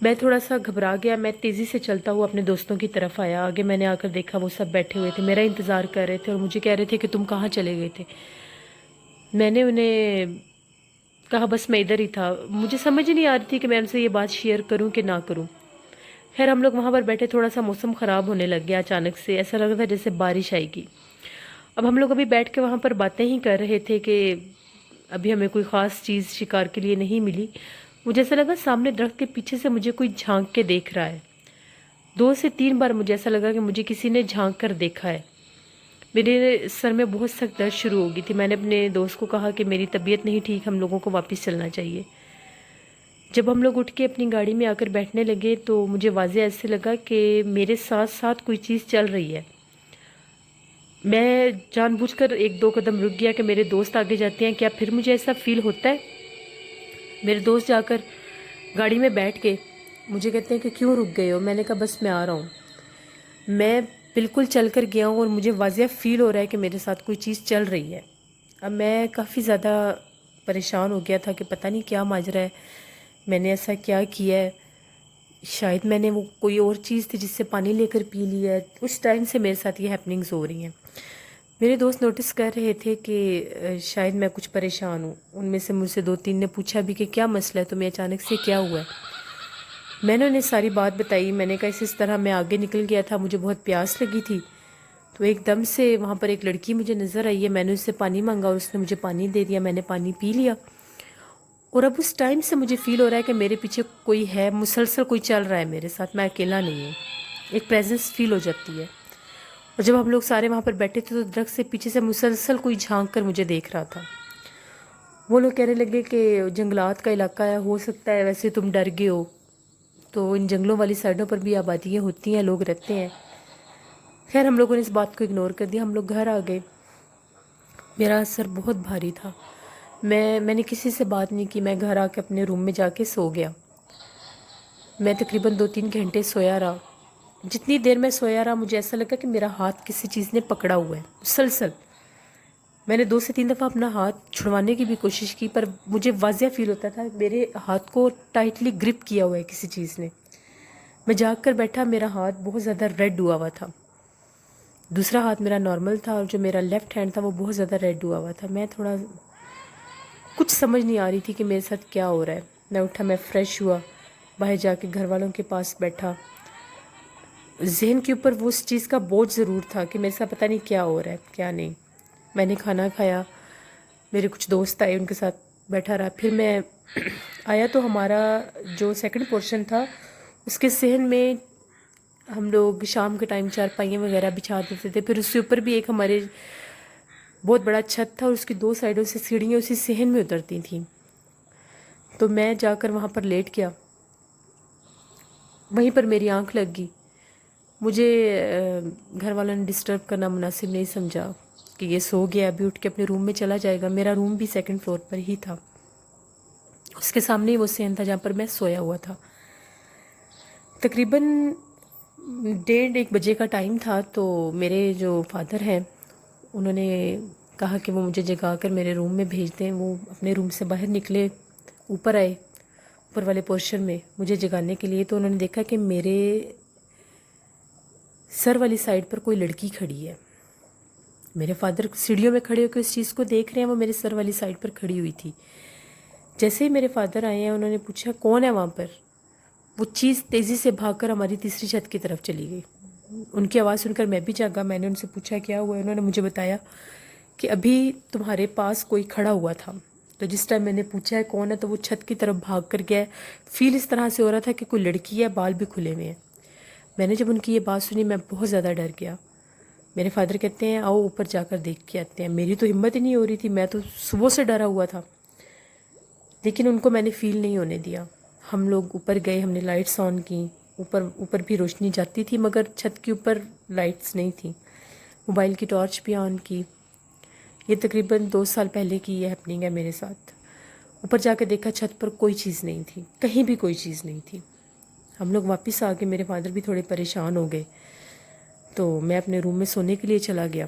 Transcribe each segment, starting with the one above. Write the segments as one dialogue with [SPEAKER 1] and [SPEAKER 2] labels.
[SPEAKER 1] میں تھوڑا سا گھبرا گیا، میں تیزی سے چلتا ہوا اپنے دوستوں کی طرف آیا، آگے میں نے آ کر دیکھا وہ سب بیٹھے ہوئے تھے، میرا انتظار کر رہے تھے اور مجھے کہہ رہے تھے کہ تم کہاں چلے گئے تھے۔ میں نے انہیں کہا بس میں ادھر ہی تھا، مجھے سمجھ ہی نہیں آ رہی تھی کہ میں ان سے یہ بات شیئر کروں کہ نہ کروں۔ خیر ہم لوگ وہاں پر بیٹھے، تھوڑا سا موسم خراب ہونے لگ گیا اچانک سے، ایسا لگ رہا تھا جیسے بارش آئے گی۔ اب ہم لوگ ابھی بیٹھ کے وہاں پر باتیں ہی کر رہے تھے کہ ابھی ہمیں کوئی خاص چیز شکار کے لیے نہیں ملی۔ مجھے ایسا لگا سامنے درخت کے پیچھے سے مجھے کوئی جھانک کے دیکھ رہا ہے۔ 2 سے 3 بار مجھے ایسا لگا کہ مجھے کسی نے جھانک کر دیکھا ہے۔ میرے سر میں بہت سخت درد شروع ہو گئی تھی، میں نے اپنے دوست کو کہا کہ میری طبیعت نہیں ٹھیک، ہم لوگوں کو واپس چلنا چاہیے۔ جب ہم لوگ اٹھ کے اپنی گاڑی میں آ کر بیٹھنے لگے تو مجھے واضح ایسے لگا کہ میرے ساتھ ساتھ کوئی چیز چل رہی ہے۔ میں جان بوجھ کر 1-2 قدم رک گیا کہ میرے دوست آگے جاتے ہیں کیا پھر مجھے ایسا فیل ہوتا ہے۔ میرے دوست جا کر گاڑی میں بیٹھ کے مجھے کہتے ہیں کہ کیوں رک گئے ہو؟ میں نے کہا بس میں آ رہا ہوں۔ میں بالکل چل کر گیا ہوں اور مجھے واضح فیل ہو رہا ہے کہ میرے ساتھ کوئی چیز چل رہی ہے۔ اب میں کافی زیادہ پریشان ہو گیا تھا کہ پتہ نہیں کیا ماجرا ہے، میں نے ایسا کیا کیا ہے، شاید میں نے وہ کوئی اور چیز تھی جس سے پانی لے کر پی لیا ہے۔ اس ٹائم سے میرے ساتھ یہ ہیپننگز ہو رہی ہیں۔ میرے دوست نوٹس کر رہے تھے کہ شاید میں کچھ پریشان ہوں، ان میں سے مجھ سے 2-3 نے پوچھا بھی کہ کیا مسئلہ ہے، تمہیں اچانک سے کیا ہوا ہے؟ میں نے انہیں ساری بات بتائی، میں نے کہا اس طرح میں آگے نکل گیا تھا، مجھے بہت پیاس لگی تھی تو ایک دم سے وہاں پر ایک لڑکی مجھے نظر آئی ہے، میں نے اس سے پانی مانگا اور اس نے مجھے پانی دے دیا، میں نے پانی پی لیا اور اب اس ٹائم سے مجھے فیل ہو رہا ہے کہ میرے پیچھے کوئی ہے، مسلسل کوئی چل رہا ہے میرے ساتھ، میں اکیلا نہیں ہوں، ایک پریزنس فیل ہو جاتی ہے۔ اور جب ہم لوگ سارے وہاں پر بیٹھے تھے تو درخت سے پیچھے سے مسلسل کوئی جھانک کر مجھے دیکھ رہا تھا۔ وہ لوگ کہنے لگے کہ جنگلات کا علاقہ ہے، ہو سکتا ہے ویسے تم ڈر گئے ہو، تو ان جنگلوں والی سائڈوں پر بھی آبادیاں ہوتی ہیں، لوگ رہتے ہیں۔ خیر ہم لوگوں نے اس بات کو اگنور کر دیا، ہم لوگ گھر آ گئے۔ میرا سر بہت بھاری تھا، میں نے کسی سے بات نہیں کی، میں گھر آ کے اپنے روم میں جا کے سو گیا۔ میں تقریباً 2-3 گھنٹے سویا رہا۔ جتنی دیر میں سویا رہا مجھے ایسا لگا کہ میرا ہاتھ کسی چیز نے پکڑا ہوا ہے مسلسل۔ میں نے 2 سے 3 دفعہ اپنا ہاتھ چھڑوانے کی بھی کوشش کی پر مجھے واضح فیل ہوتا تھا میرے ہاتھ کو ٹائٹلی گرپ کیا ہوا ہے کسی چیز نے۔ میں جاگ کر بیٹھا، میرا ہاتھ بہت زیادہ ریڈ ہوا ہوا تھا، دوسرا ہاتھ میرا نارمل تھا اور جو میرا لیفٹ ہینڈ تھا وہ بہت زیادہ ریڈ ہوا ہوا تھا۔ میں تھوڑا کچھ سمجھ نہیں آ رہی تھی کہ میرے ساتھ کیا ہو رہا ہے۔ میں اٹھا، میں فریش ہوا، باہر جا کے گھر والوں کے پاس بیٹھا۔ ذہن کے اوپر وہ اس چیز کا بوجھ ضرور تھا کہ میرے ساتھ پتہ نہیں کیا ہو رہا ہے کیا نہیں۔ میں نے کھانا کھایا، میرے کچھ دوست آئے، ان کے ساتھ بیٹھا رہا، پھر میں آیا تو ہمارا جو سیکنڈ پورشن تھا اس کے صحن میں ہم لوگ شام کے ٹائم چارپائیاں وغیرہ بچھا دیتے تھے، پھر اس کے اوپر بھی ایک ہمارے بہت بڑا چھت تھا اور اس کی 2 سائڈوں سے سیڑھیاں اسی صحن میں اترتی تھیں۔ تو میں جا کر وہاں پر لیٹ گیا، وہیں پر میری آنکھ لگ گئی۔ مجھے گھر والوں نے ڈسٹرب کرنا مناسب نہیں سمجھا کہ یہ سو گیا، ابھی اٹھ کے اپنے روم میں چلا جائے گا۔ میرا روم بھی سیکنڈ فلور پر ہی تھا، اس کے سامنے ہی وہ صحن تھا جہاں پر میں سویا ہوا تھا۔ تقریباً 1:30 بجے کا ٹائم تھا تو میرے جو فادر ہیں انہوں نے کہا کہ وہ مجھے جگا کر میرے روم میں بھیج دیں۔ وہ اپنے روم سے باہر نکلے، اوپر آئے، اوپر والے پورشن میں مجھے جگانے کے لیے، تو انہوں نے دیکھا کہ میرے سر والی سائڈ پر کوئی لڑکی کھڑی ہے۔ میرے فادر سیڑھیوں میں کھڑے ہو کے اس چیز کو دیکھ رہے ہیں، وہ میرے سر والی سائڈ پر کھڑی ہوئی تھی۔ جیسے ہی میرے فادر آئے ہیں انہوں نے پوچھا کون ہے وہاں پر، وہ چیز تیزی سے بھاگ کر ہماری تیسری چھت کی طرف چلی گئی۔ ان کی آواز سن کر میں بھی جاگا، میں نے ان سے پوچھا کیا ہوا ہے، انہوں نے مجھے بتایا کہ ابھی تمہارے پاس کوئی کھڑا ہوا تھا۔ تو جس ٹائم میں نے پوچھا ہے کون ہے تو وہ چھت کی طرف بھاگ کر گیا ہے۔ فیل اس طرح سے ہو رہا تھا کہ کوئی لڑکی ہے، بال بھی کھلے ہوئے ہیں۔ میں نے جب ان کی یہ بات سنی میں بہت زیادہ ڈر گیا۔ میرے فادر کہتے ہیں آؤ اوپر جا کر دیکھ کے آتے ہیں۔ میری تو ہمت ہی نہیں ہو رہی تھی، میں تو صبح سے ڈرا ہوا تھا، لیکن ان کو میں نے فیل نہیں ہونے دیا۔ ہم لوگ اوپر گئے، ہم نے لائٹس آن کی، اوپر بھی روشنی جاتی تھی مگر چھت کے اوپر لائٹس نہیں تھیں۔ موبائل کی ٹارچ بھی آن کی۔ یہ تقریباً 2 سال پہلے کی یہ ہیپننگ ہے میرے ساتھ۔ اوپر جا کے دیکھا چھت پر کوئی چیز نہیں تھی، کہیں بھی کوئی چیز نہیں تھی۔ ہم لوگ واپس آ کے میرے فادر بھی تھوڑے پریشان ہو گئے تو میں اپنے روم میں سونے کے لیے چلا گیا۔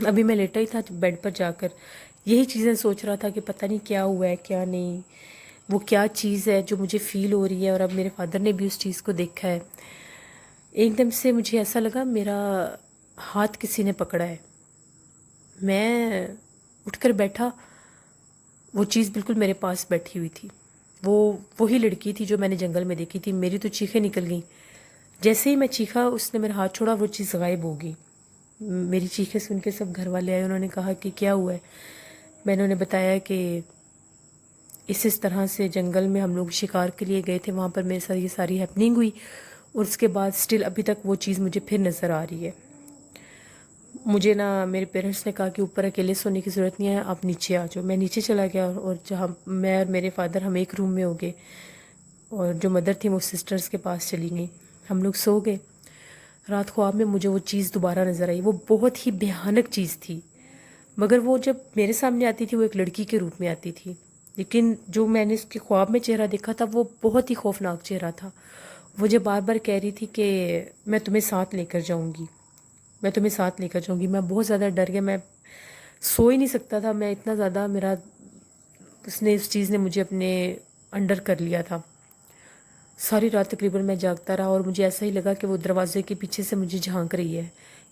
[SPEAKER 1] ابھی میں لیٹا ہی تھا بیڈ پر جا کر یہی چیزیں سوچ رہا تھا کہ پتہ نہیں کیا ہوا ہے کیا نہیں۔ وہ کیا چیز ہے جو مجھے فیل ہو رہی ہے، اور اب میرے فادر نے بھی اس چیز کو دیکھا ہے۔ ایک دم سے مجھے ایسا لگا میرا ہاتھ کسی نے پکڑا ہے۔ میں اٹھ کر بیٹھا، وہ چیز بالکل میرے پاس بیٹھی ہوئی تھی، وہی لڑکی تھی جو میں نے جنگل میں دیکھی تھی۔ میری تو چیخیں نکل گئیں، جیسے ہی میں چیخا اس نے میرا ہاتھ چھوڑا، وہ چیز غائب ہو گئی۔ میری چیخیں سن کے سب گھر والے آئے، انہوں نے کہا کہ کیا ہوا ہے؟ میں نے انہیں بتایا کہ اس طرح سے جنگل میں ہم لوگ شکار کے لیے گئے تھے، وہاں پر میرے ساتھ یہ ساری ہیپننگ ہوئی، اور اس کے بعد سٹل ابھی تک وہ چیز مجھے پھر نظر آ رہی ہے۔ مجھے میرے پیرنٹس نے کہا کہ اوپر اکیلے سونے کی ضرورت نہیں ہے، آپ نیچے آ جاؤ۔ میں نیچے چلا گیا، اور جہاں میں اور میرے فادر ہم ایک روم میں ہو گئے، اور جو مدر تھی وہ سسٹرز کے پاس چلی گئیں، ہم لوگ سو گئے۔ رات خواب میں مجھے وہ چیز دوبارہ نظر آئی۔ وہ بہت ہی بھیانک چیز تھی، مگر وہ جب میرے سامنے آتی تھی وہ ایک لڑکی کے روپ میں آتی تھی، لیکن جو میں نے اس کے خواب میں چہرہ دیکھا تھا وہ بہت ہی خوفناک چہرہ تھا۔ وہ مجھے بار بار کہہ رہی تھی کہ میں تمہیں ساتھ لے کر جاؤں گی، میں تمہیں ساتھ لے کر جاؤں گی۔ میں بہت زیادہ ڈر گیا، میں سو ہی نہیں سکتا تھا، میں اتنا زیادہ اس چیز نے مجھے اپنے انڈر کر لیا تھا۔ ساری رات تقریباً میں جاگتا رہا، اور مجھے ایسا ہی لگا کہ وہ دروازے کے پیچھے سے مجھے جھانک رہی ہے۔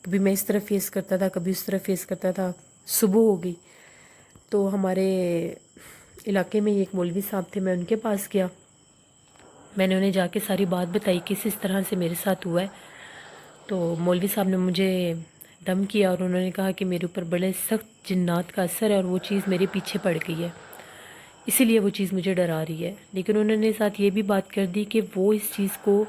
[SPEAKER 1] کبھی میں اس طرف فیس کرتا تھا، کبھی اس طرف فیس کرتا تھا۔ صبح ہو گئی تو ہمارے علاقے میں ایک مولوی صاحب تھے، میں ان کے پاس گیا۔ میں نے انہیں جا کے ساری بات بتائی کہ اس طرح سے میرے ساتھ ہوا ہے۔ تو مولوی صاحب نے مجھے دم کیا، اور انہوں نے کہا کہ میرے اوپر بڑے سخت جنات کا اثر ہے، اور وہ چیز میرے پیچھے پڑ گئی ہے، اسی لیے وہ چیز مجھے ڈرا رہی ہے۔ لیکن انہوں نے ساتھ یہ بھی بات کر دی کہ وہ اس چیز کو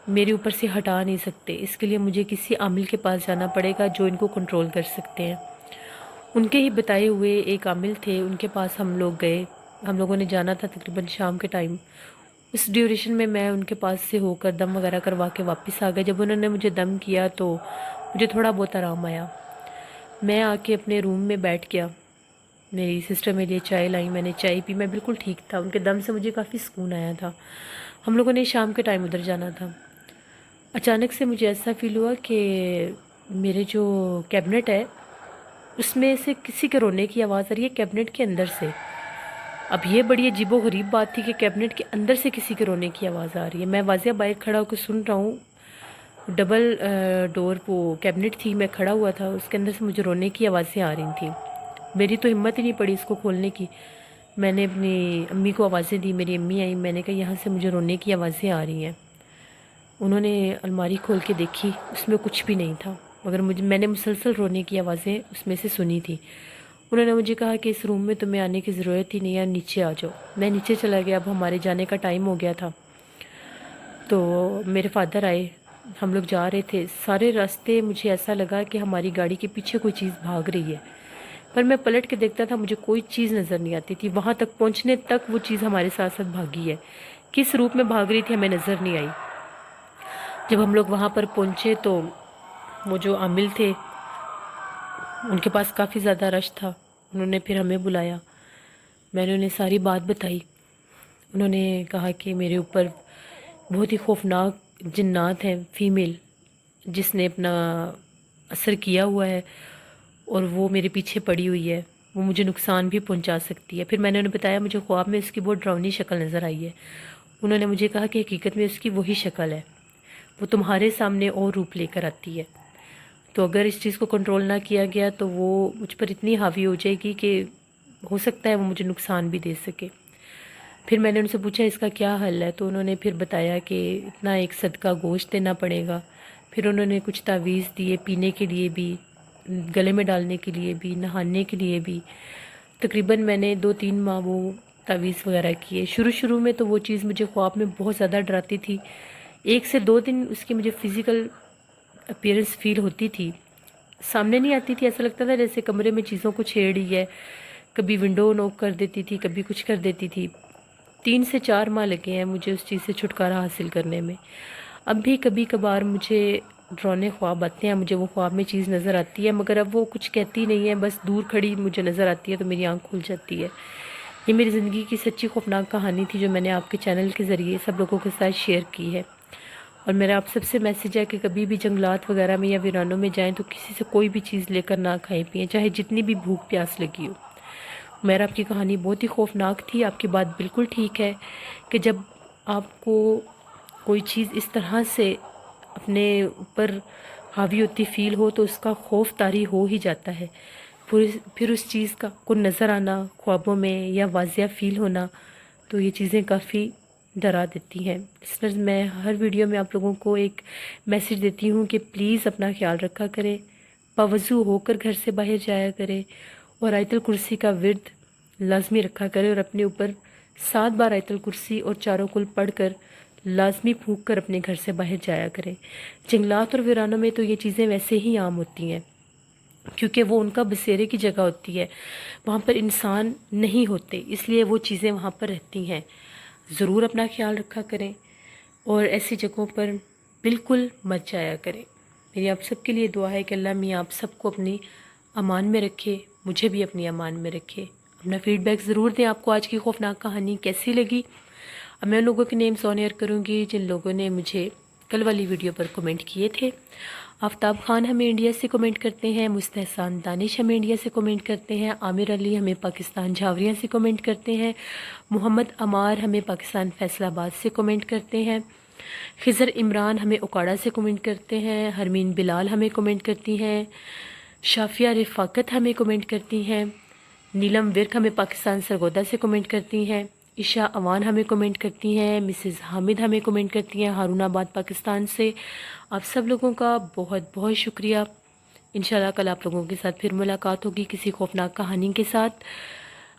[SPEAKER 1] میرے اوپر سے ہٹا نہیں سکتے، اس کے لیے مجھے کسی عامل کے پاس جانا پڑے گا جو ان کو کنٹرول کر سکتے ہیں۔ ان کے ہی بتائے ہوئے ایک عامل تھے، ان کے پاس ہم لوگ گئے۔ ہم لوگوں نے جانا تھا تقریباً شام کے ٹائم۔ اس ڈیوریشن میں ان کے پاس سے ہو کر دم وغیرہ کروا کے واپس آ گئے۔ جب انہوں نے مجھے دم کیا تو مجھے تھوڑا بہت آرام آیا۔ میں آ کے اپنے روم میں بیٹھ گیا، میری سسٹر میرے لیے چائے لائی، میں نے چائے پی، میں بالکل ٹھیک تھا۔ ان کے دم سے مجھے کافی سکون آیا تھا۔ ہم لوگوں نے شام کے ٹائم ادھر جانا تھا۔ اچانک سے مجھے ایسا فیل ہوا کہ میرے جو کیبنٹ ہے اس میں سے کسی کے رونے کی آواز آ رہی ہے، کیبنٹ کے اندر سے۔ اب یہ بڑی عجیب و غریب بات تھی کہ کیبنٹ کے اندر سے کسی کے رونے کی آواز آ رہی ہے۔ میں واضح باہر کھڑا ہو کے سن رہا ہوں، ڈبل ڈور وہ کیبنٹ تھی، میں کھڑا ہوا تھا، اس کے اندر سے مجھے رونے کی آوازیں آ رہی تھیں۔ میری تو ہمت ہی نہیں پڑی اس کو کھولنے کی۔ میں نے اپنی امی کو آوازیں دی، میری امی آئی، میں نے کہا یہاں سے مجھے رونے کی آوازیں آ رہی ہیں۔ انہوں نے الماری کھول کے دیکھی، اس میں کچھ بھی نہیں تھا، مگر میں نے مسلسل رونے کی آوازیں اس میں سے سنی تھی۔ انہوں نے مجھے کہا کہ اس روم میں تمہیں آنے کی ضرورت ہی نہیں ہے، نیچے آ جاؤ۔ میں نیچے چلا گیا، اب ہمارے جانے کا ٹائم ہو گیا تھا۔ تو میرے فادر آئے، ہم لوگ جا رہے تھے، سارے راستے مجھے ایسا لگا کہ ہماری گاڑی کے پیچھے کوئی چیز بھاگ رہی ہے، پر میں پلٹ کے دیکھتا تھا، مجھے کوئی چیز نظر نہیں آتی تھی۔ وہاں تک پہنچنے تک وہ چیز ہمارے ساتھ ساتھ بھاگی ہے، کس روپ میں بھاگ رہی تھی ہمیں نظر نہیں آئی۔ جب ہم لوگ وہاں پر پہنچے تو وہ جو عامل تھے ان کے پاس کافی زیادہ رش تھا، انہوں نے پھر ہمیں بلایا، میں نے انہیں ساری بات بتائی۔ انہوں نے کہا کہ میرے اوپر بہت ہی خوفناک جنات ہیں، فیمیل، جس نے اپنا اثر کیا ہوا ہے، اور وہ میرے پیچھے پڑی ہوئی ہے، وہ مجھے نقصان بھی پہنچا سکتی ہے۔ پھر میں نے انہیں بتایا مجھے خواب میں اس کی بہت ڈراؤنی شکل نظر آئی ہے۔ انہوں نے مجھے کہا کہ حقیقت میں اس کی وہی شکل ہے، وہ تمہارے سامنے اور روپ لے کر آتی ہے، تو اگر اس چیز کو کنٹرول نہ کیا گیا تو وہ مجھ پر اتنی حاوی ہو جائے گی کہ ہو سکتا ہے وہ مجھے نقصان بھی دے سکے۔ پھر میں نے ان سے پوچھا اس کا کیا حل ہے، تو انہوں نے پھر بتایا کہ اتنا ایک صدقہ گوشت دینا پڑے گا۔ پھر انہوں نے کچھ تعویذ دیے، پینے کے لیے بھی، گلے میں ڈالنے کے لیے بھی، نہانے کے لیے بھی۔ تقریباً میں نے 2-3 ماہ وہ تعویذ وغیرہ کیے۔ شروع میں تو وہ چیز مجھے خواب میں بہت زیادہ ڈراتی تھی۔ 1 سے 2 دن اس کی مجھے فزیکل اپیرنس فیل ہوتی تھی، سامنے نہیں آتی تھی، ایسا لگتا تھا جیسے کمرے میں چیزوں کو چھیڑ رہی ہے، کبھی ونڈو نوک کر دیتی تھی، کبھی کچھ کر دیتی تھی۔ 3 سے 4 ماہ لگے ہیں مجھے اس چیز سے چھٹکارا حاصل کرنے میں۔ اب بھی کبھی کبھار مجھے ڈرانے خواب آتے ہیں، مجھے وہ خواب میں چیز نظر آتی ہے، مگر اب وہ کچھ کہتی نہیں ہے، بس دور کھڑی مجھے نظر آتی ہے تو میری آنکھ کھل جاتی ہے۔ یہ میری زندگی کی سچی خوفناک کہانی تھی جو میں نے آپ کے چینل کے ذریعے سب لوگوں کے ساتھ شیئر کی ہے، اور میرا آپ سب سے میسیج ہے کہ کبھی بھی جنگلات وغیرہ میں یا ویرانوں میں جائیں تو کسی سے کوئی بھی چیز لے کر نہ کھائیں پئیں، چاہے جتنی بھی بھوک پیاس لگی ہو۔ میرا آپ کی کہانی بہت ہی خوفناک تھی. آپ کی بات بالکل ٹھیک ہے کہ جب آپ کو کوئی چیز اس طرح سے اپنے اوپر حاوی ہوتی فیل ہو تو اس کا خوف طاری ہو ہی جاتا ہے. پھر اس چیز کا کو نظر آنا خوابوں میں یا واضح فیل ہونا تو یہ چیزیں کافی ڈرا دیتی ہیں. اس طرح میں ہر ویڈیو میں آپ لوگوں کو ایک میسیج دیتی ہوں کہ پلیز اپنا خیال رکھا کریں, باوضو ہو کر گھر سے باہر جایا کرے, اور آیت الکرسی کا ورد لازمی رکھا کرے, اور اپنے اوپر 7 بار آیت الکرسی اور چاروں کل پڑھ کر لازمی پھونک کر اپنے گھر سے باہر جایا کرے. جنگلات اور ویرانوں میں تو یہ چیزیں ویسے ہی عام ہوتی ہیں کیونکہ وہ ان کا بسیرے کی جگہ ہوتی ہے, وہاں پر انسان نہیں ہوتے, اس لیے وہ چیزیں وہاں پر رہتی ہیں. ضرور اپنا خیال رکھا کریں اور ایسی جگہوں پر بالکل مت جایا کریں. میری آپ سب کے لیے دعا ہے کہ اللہ میاں آپ سب کو اپنی امان میں رکھے, مجھے بھی اپنی امان میں رکھے. اپنا فیڈ بیک ضرور دیں آپ کو آج کی خوفناک کہانی کیسی لگی. اب میں لوگوں کے نیمز آن ایئر کروں گی جن لوگوں نے مجھے کل والی ویڈیو پر کمنٹ کیے تھے. آفتاب خان ہمیں انڈیا سے کمنٹ کرتے ہیں, مستحسان دانش ہمیں انڈیا سے کمنٹ کرتے ہیں, عامر علی ہمیں پاکستان جھاوریاں سے کمنٹ کرتے ہیں, محمد عمار ہمیں پاکستان فیصل آباد سے کمنٹ کرتے ہیں, خضر عمران ہمیں اکاڑا سے کمنٹ کرتے ہیں, ہرمین بلال ہمیں کمنٹ کرتی ہیں, شافیہ رفاقت ہمیں کمنٹ کرتی ہیں, نیلم ورک ہمیں پاکستان سرگودا سے کمنٹ کرتی ہیں, عشاء اوان ہمیں کمنٹ کرتی ہیں, مسز حامد ہمیں کمنٹ کرتی ہیں ہارون آباد پاکستان سے. آپ سب لوگوں کا بہت بہت شکریہ. انشاءاللہ کل آپ لوگوں کے ساتھ پھر ملاقات ہوگی کسی خوفناک کہانی کے ساتھ.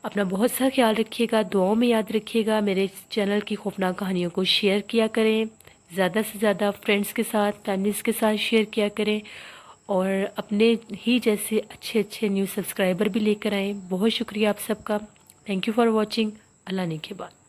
[SPEAKER 1] اپنا بہت سا خیال رکھیے گا, دعاؤں میں یاد رکھیے گا. میرے چینل کی خوفناک کہانیوں کو شیئر کیا کریں, زیادہ سے زیادہ فرینڈس کے ساتھ فیملیز کے ساتھ شیئر کیا کریں, اور اپنے ہی جیسے اچھے اچھے نیو سبسکرائبر بھی لے کر آئیں. بہت شکریہ آپ سب کا. Thank you for watching. اللہ نے کے بعد.